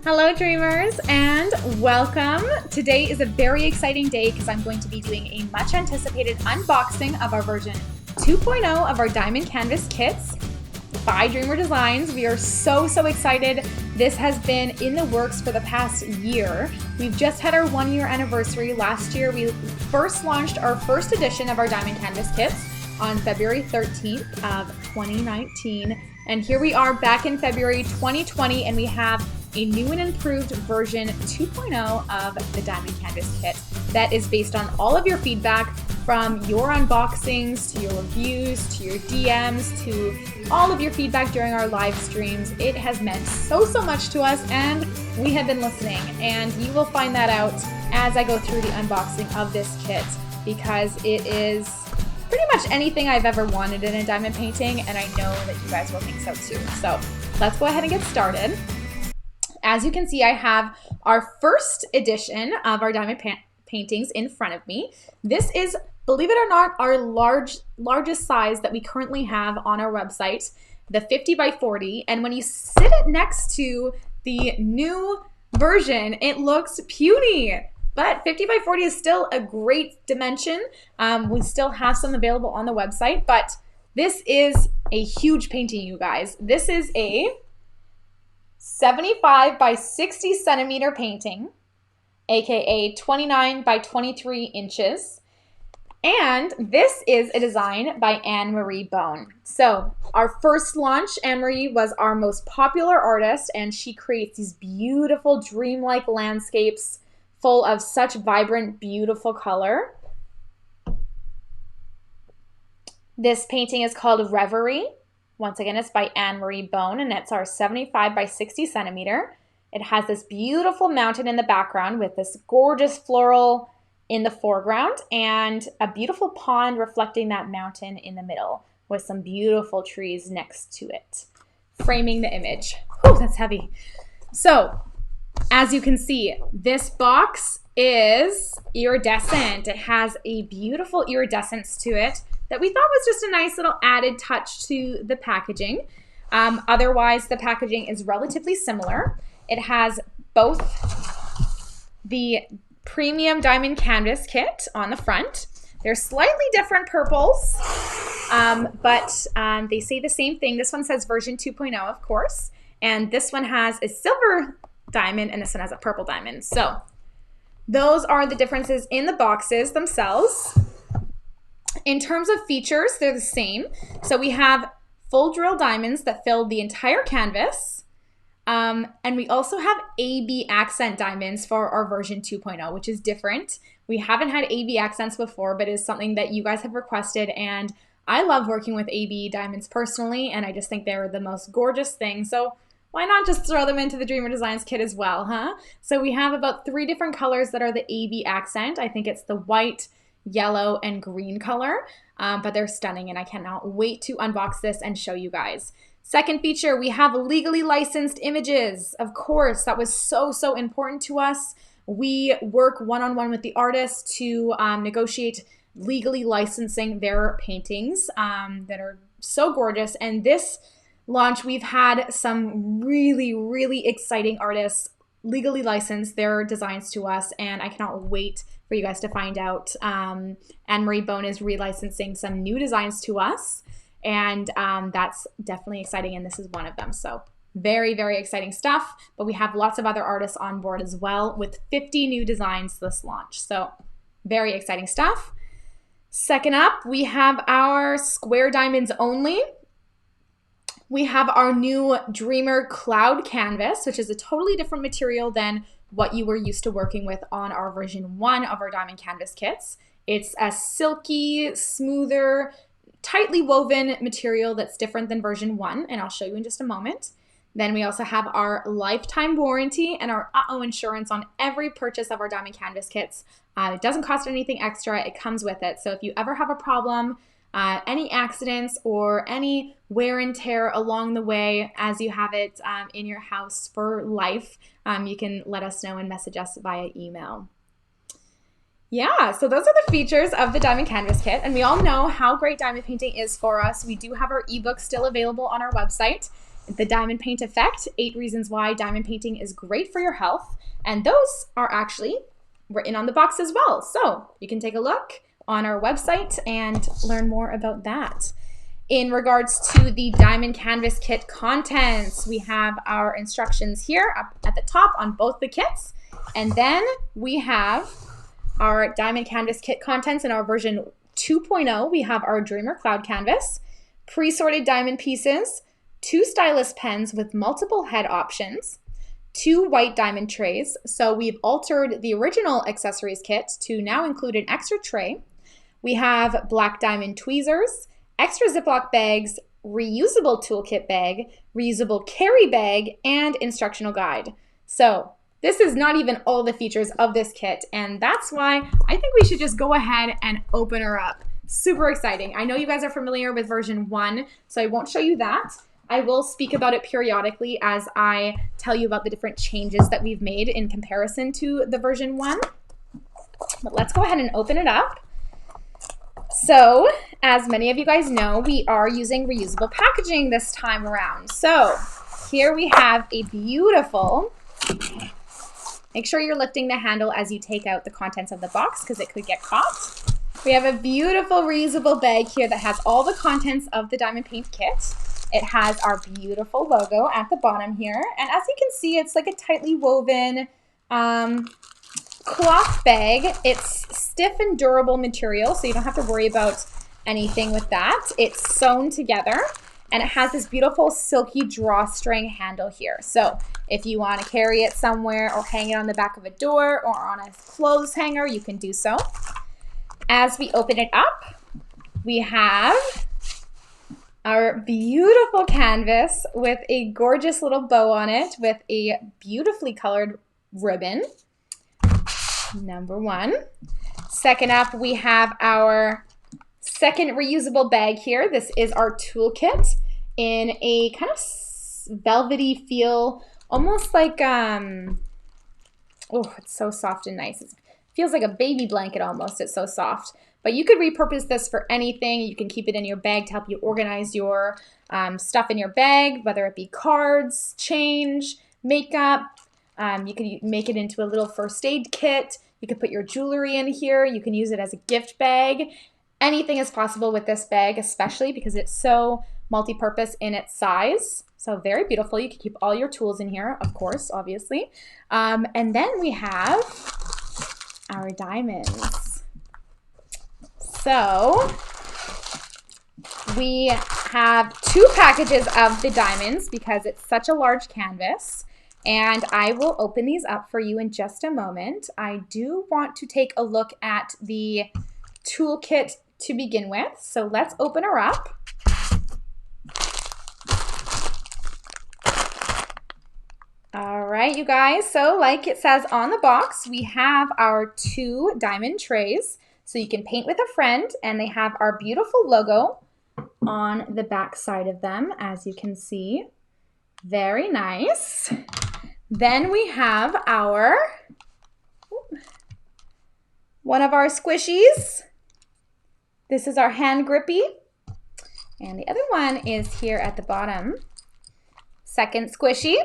Hello dreamers and welcome. Today is a very exciting day because I'm going to be doing a much anticipated unboxing of our version 2.0 of our Diamond Canvas kits by Dreamer Designs. We are so excited. This has been in the works for the past year. We've just had our 1 year anniversary. Last year we first launched our first edition of our Diamond Canvas kits on February 13th of 2019. And here we are back in February 2020 and we have a new and improved version 2.0 of the Diamond Canvas kit that is based on all of your feedback from your unboxings to your reviews to your DMs to all of your feedback during our live streams. It has meant so much to us and we have been listening, and you will find that out as I go through the unboxing of this kit because it is pretty much anything I've ever wanted in a diamond painting, and I know that you guys will think so too. So let's go ahead and get started. As you can see, I have our first edition of our diamond paintings in front of me. This is, believe it or not, our largest size that we currently have on our website, the 50 by 40. And when you sit it next to the new version, it looks puny. But 50 by 40 is still a great dimension. We still have some available on the website, but this is a huge painting, you guys. This is a 75 by 60 centimeter painting, aka 29 by 23 inches. And this is a design by Anne-Marie Bone. So our first launch, Anne-Marie was our most popular artist, and she creates these beautiful dreamlike landscapes full of such vibrant, beautiful color. This painting is called Reverie. Once again, it's by Anne-Marie Bone, and it's our 75 by 60 centimeter. It has this beautiful mountain in the background with this gorgeous floral in the foreground and a beautiful pond reflecting that mountain in the middle with some beautiful trees next to it, framing the image. Whew, that's heavy. So, as you can see, this box is iridescent. It has a beautiful iridescence to it that we thought was just a nice little added touch to the packaging. Otherwise, the packaging is relatively similar. It has both the premium diamond canvas kit on the front. They're slightly different purples, but they say the same thing. This one says version 2.0, of course, and this one has a silver diamond and this one has a purple diamond. So those are the differences in the boxes themselves. In terms of features, they're the same. So we have full drill diamonds that fill the entire canvas. And we also have AB accent diamonds for our version 2.0, which is different. We haven't had AB accents before, but is something that you guys have requested. And I love working with AB diamonds personally, and I just think they're the most gorgeous thing. So why not just throw them into the Dreamer Designs kit as well, huh? So we have about 3 different colors that are the AB accent. I think it's the white, yellow, and green color, but they're stunning and I cannot wait to unbox this and show you guys. Second feature, we have legally licensed images. Of course, that was so important to us. We work one-on-one with the artists to negotiate legally licensing their paintings that are so gorgeous. And this launch, we've had some really exciting artists legally license their designs to us, and I cannot wait for you guys to find out. Anne-Marie Bone is relicensing some new designs to us, and that's definitely exciting, and this is one of them. So very exciting stuff, but we have lots of other artists on board as well with 50 new designs this launch. So very exciting stuff. Second up, we have our square diamonds only. We have our new Dreamer Cloud Canvas, which is a totally different material than what you were used to working with on our version 1 of our Diamond Canvas kits. It's a silky, smoother, tightly woven material that's different than version 1, and I'll show you in just a moment. Then we also have our lifetime warranty and our insurance on every purchase of our Diamond Canvas kits. It doesn't cost anything extra, it comes with it. So if you ever have a problem, any accidents or any wear and tear along the way as you have it in your house for life, you can let us know and message us via email. Yeah, so those are the features of the Diamond Canvas kit, and we all know how great diamond painting is for us. We do have our ebook still available on our website. the diamond paint effect, 8 reasons why diamond painting is great for your health. And those are actually written on the box as well. So you can take a look on our website and learn more about that. In regards to the Diamond Canvas Kit contents, we have our instructions here up at the top on both the kits. And then we have our Diamond Canvas Kit contents in our version 2.0. We have our Dreamer Cloud Canvas, pre-sorted diamond pieces, 2 stylus pens with multiple head options, 2 white diamond trays. So we've altered the original accessories kit to now include an extra tray. We have black diamond tweezers, extra Ziploc bags, reusable toolkit bag, reusable carry bag, and instructional guide. So this is not even all the features of this kit, and that's why I think we should just go ahead and open her up. Super exciting. I know you guys are familiar with version 1, so I won't show you that. I will speak about it periodically as I tell you about the different changes that we've made in comparison to the version 1. But let's go ahead and open it up. So, as many of you guys know, we are using reusable packaging this time around. So, here we have a beautiful, make sure you're lifting the handle as you take out the contents of the box because it could get caught. We have a beautiful reusable bag here that has all the contents of the diamond paint kit. It has our beautiful logo at the bottom here. And as you can see, it's like a tightly woven cloth bag. It's stiff and durable material, so you don't have to worry about anything with that. It's sewn together, and it has this beautiful silky drawstring handle here. So if you want to carry it somewhere or hang it on the back of a door or on a clothes hanger, you can do so. As we open it up, we have our beautiful canvas with a gorgeous little bow on it with a beautifully colored ribbon. Number 1. Second up, we have our second reusable bag here. This is our toolkit in a kind of velvety feel, almost like, oh, it's so soft and nice. It feels like a baby blanket almost. It's so soft. But you could repurpose this for anything. You can keep it in your bag to help you organize your stuff in your bag, whether it be cards, change, makeup. You could make it into a little first aid kit. You could put your jewelry in here. You can use it as a gift bag. Anything is possible with this bag, especially because it's so multi-purpose in its size. So very beautiful. You can keep all your tools in here, of course, obviously. And then we have our diamonds. So we have 2 packages of the diamonds because it's such a large canvas. And I will open these up for you in just a moment. I do want to take a look at the toolkit to begin with. So let's open her up. All right, you guys. So like it says on the box, we have our 2 diamond trays. So you can paint with a friend, and they have our beautiful logo on the back side of them, as you can see. Very nice. Then we have one of our squishies. This is our hand grippy. And the other one is here at the bottom. Second squishy.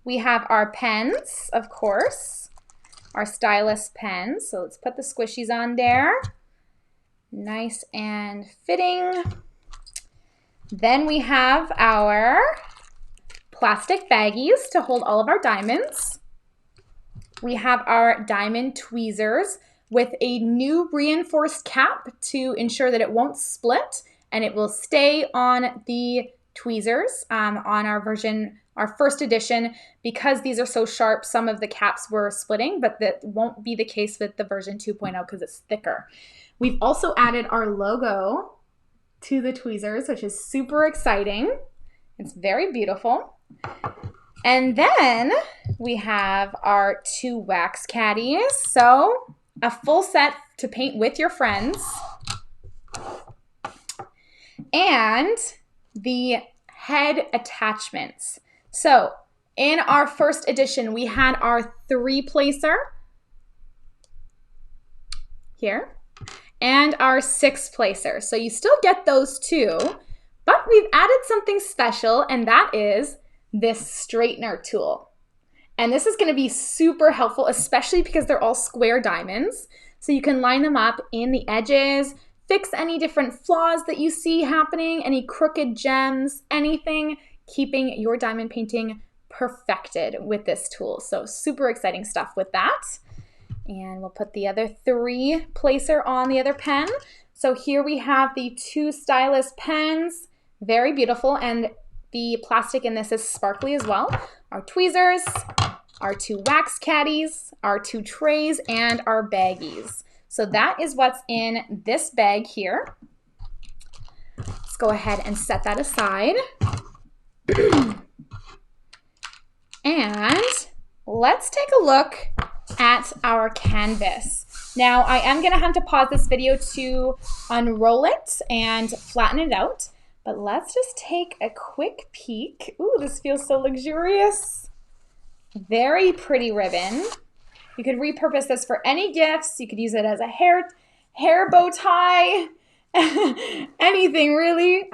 We have our pens, of course, our stylus pens. So let's put the squishies on there. Nice and fitting. Then we have our plastic baggies to hold all of our diamonds. We have our diamond tweezers with a new reinforced cap to ensure that it won't split and it will stay on the tweezers on our version, our first edition. Because these are so sharp, some of the caps were splitting, but that won't be the case with the version 2.0 because it's thicker. We've also added our logo to the tweezers, which is super exciting. It's very beautiful. And then we have our 2 wax caddies. So a full set to paint with your friends. And the head attachments. So in our first edition, we had our 3-placer here and our 6-placer. So you still get those 2, but we've added something special, and that is this straightener tool. And this is going to be super helpful, especially because they're all square diamonds. So you can line them up in the edges, fix any different flaws that you see happening, any crooked gems, anything, keeping your diamond painting perfected with this tool. So super exciting stuff with that. And we'll put the other 3 placer on the other pen. So here we have the 2 stylus pens, very beautiful, and the plastic in this is sparkly as well. Our tweezers, our 2 wax caddies, our 2 trays, and our baggies. So that is what's in this bag here. Let's go ahead and set that aside. And let's take a look at our canvas. Now, I am going to have to pause this video to unroll it and flatten it out, but let's just take a quick peek. Ooh, this feels so luxurious. Very pretty ribbon. You could repurpose this for any gifts. You could use it as a hair bow tie, anything really.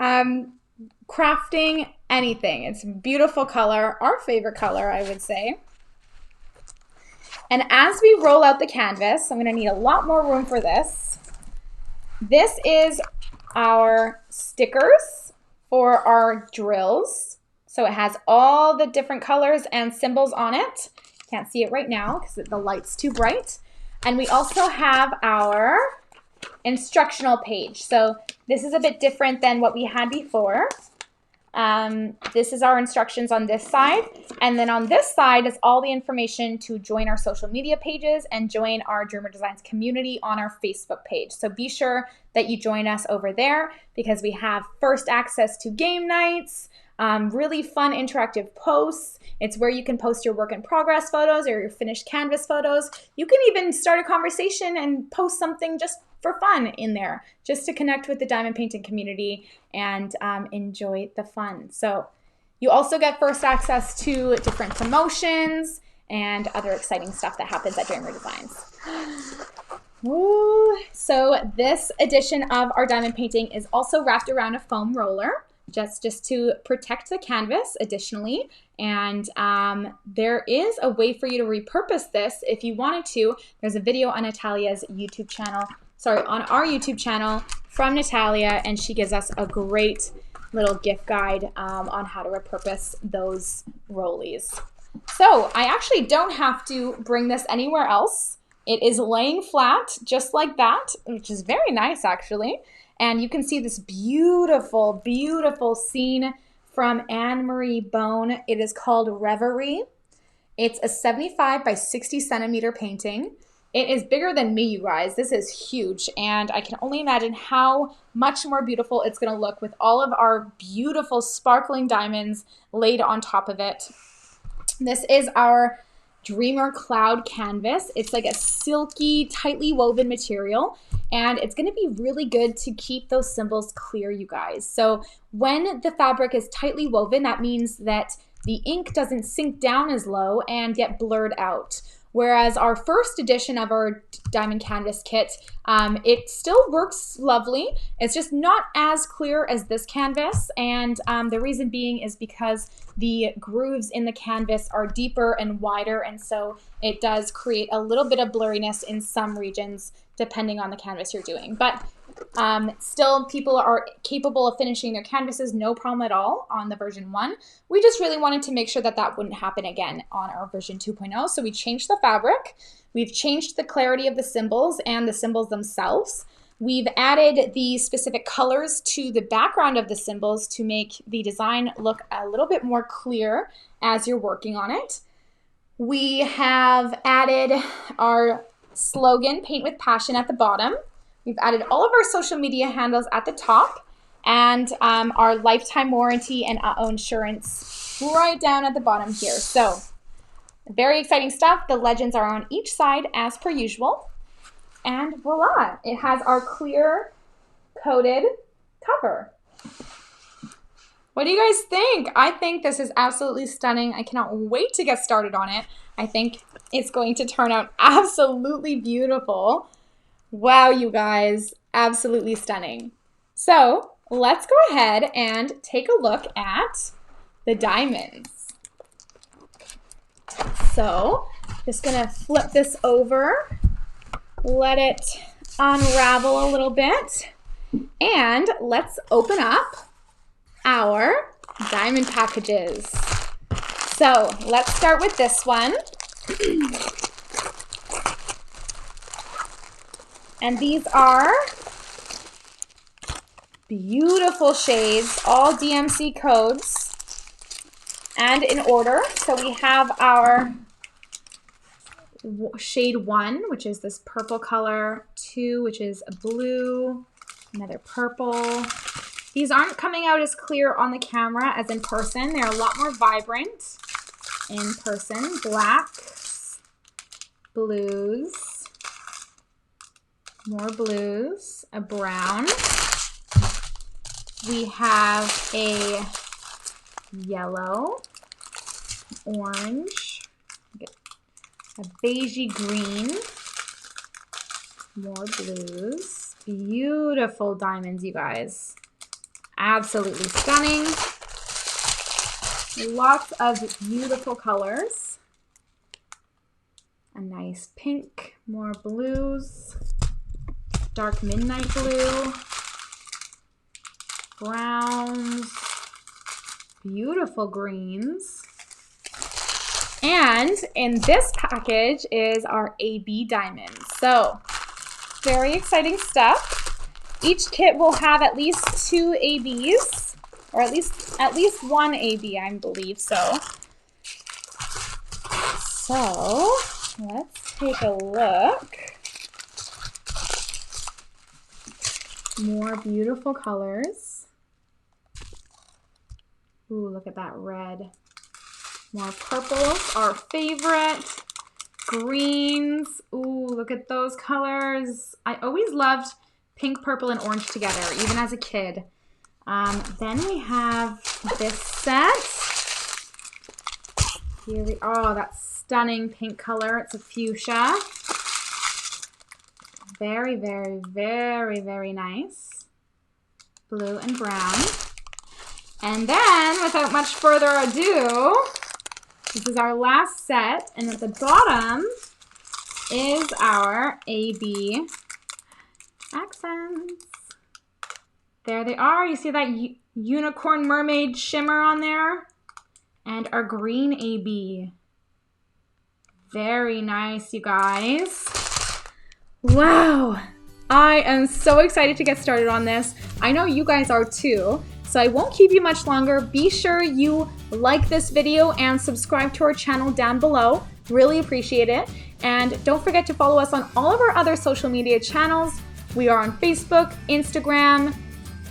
Crafting, anything. It's a beautiful color, our favorite color, I would say. And as we roll out the canvas, I'm going to need a lot more room for this. This is our stickers for our drills. So it has all the different colors and symbols on it. Can't see it right now because the light's too bright. And we also have our instructional page. So this is a bit different than what we had before. This is our instructions on this side. And then on this side is all the information to join our social media pages and join our Dreamer Designs community on our Facebook page. So be sure that you join us over there because we have first access to game nights, really fun interactive posts. It's where you can post your work in progress photos or your finished canvas photos. You can even start a conversation and post something just for fun in there, just to connect with the diamond painting community and enjoy the fun. So you also get first access to different promotions and other exciting stuff that happens at Dreamer Designs. Ooh. So this edition of our diamond painting is also wrapped around a foam roller, just to protect the canvas additionally. And there is a way for you to repurpose this if you wanted to. There's a video on Natalia's YouTube channel, on our YouTube channel from Natalia, and she gives us a great little gift guide on how to repurpose those rollies. So I actually don't have to bring this anywhere else. It is laying flat just like that, which is very nice actually. And you can see this beautiful, beautiful scene from Anne-Marie Bone. It is called Reverie. It's a 75 by 60 centimeter painting. It is bigger than me, you guys. This is huge, and I can only imagine how much more beautiful it's going to look with all of our beautiful sparkling diamonds laid on top of it. This is our Dreamer Cloud Canvas. It's like a silky, tightly woven material, and it's going to be really good to keep those symbols clear, you guys. So when the fabric is tightly woven, that means that the ink doesn't sink down as low and get blurred out. Whereas our first edition of our diamond canvas kit, it still works lovely. It's just not as clear as this canvas, and the reason being is because the grooves in the canvas are deeper and wider, and so it does create a little bit of blurriness in some regions depending on the canvas you're doing. But still, people are capable of finishing their canvases no problem at all on the version 1. We just really wanted to make sure that that wouldn't happen again on our version 2.0. So we changed the fabric. We've changed the clarity of the symbols and the symbols themselves. We've added the specific colors to the background of the symbols to make the design look a little bit more clear as you're working on it. We have added our slogan, Paint with Passion, at the bottom. We've added all of our social media handles at the top, and our lifetime warranty and insurance right down at the bottom here. So very exciting stuff. The legends are on each side as per usual. And voila, it has our clear coated cover. What do you guys think? I think this is absolutely stunning. I cannot wait to get started on it. I think it's going to turn out absolutely beautiful. Wow, you guys, absolutely stunning. So let's go ahead and take a look at the diamonds. So just gonna flip this over, let it unravel a little bit, and let's open up our diamond packages. So let's start with this one. And these are beautiful shades, all DMC codes and in order. So we have our shade 1, which is this purple color, 2, which is a blue, another purple. These aren't coming out as clear on the camera as in person. They're a lot more vibrant in person. Blacks, blues, more blues, a brown. We have a yellow, orange, a beigey green, more blues. Beautiful diamonds, you guys. Absolutely stunning. Lots of beautiful colors. A nice pink, more blues, dark midnight blue, browns, beautiful greens. And in this package is our AB diamonds. So very exciting stuff. Each kit will have at least 2 ABs, or at least 1 AB, I believe so. So let's take a look. More beautiful colors. Ooh, look at that red. More purples, our favorite. Greens. Ooh, look at those colors. I always loved pink, purple, and orange together, even as a kid. Then we have this set. Here we are. Oh, that stunning pink color. It's a fuchsia. Very, very, very, very nice. Blue and brown. And then, without much further ado, this is our last set, and at the bottom is our AB accents. There they are. You see that unicorn mermaid shimmer on there? And our green AB. Very nice, you guys. Wow. I am so excited to get started on this. I know you guys are too. So I won't keep you much longer. Be sure you like this video and subscribe to our channel down below. Really appreciate it. And don't forget to follow us on all of our other social media channels. We are on Facebook, Instagram,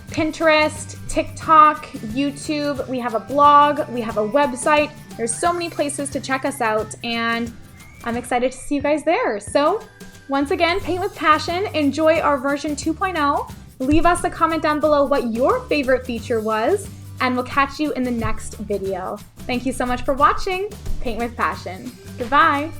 Pinterest, TikTok, YouTube. We have a blog, we have a website. There's so many places to check us out, and I'm excited to see you guys there. So once again, paint with passion. Enjoy our version 2.0. Leave us a comment down below what your favorite feature was, and we'll catch you in the next video. Thank you so much for watching Paint with Passion. Goodbye.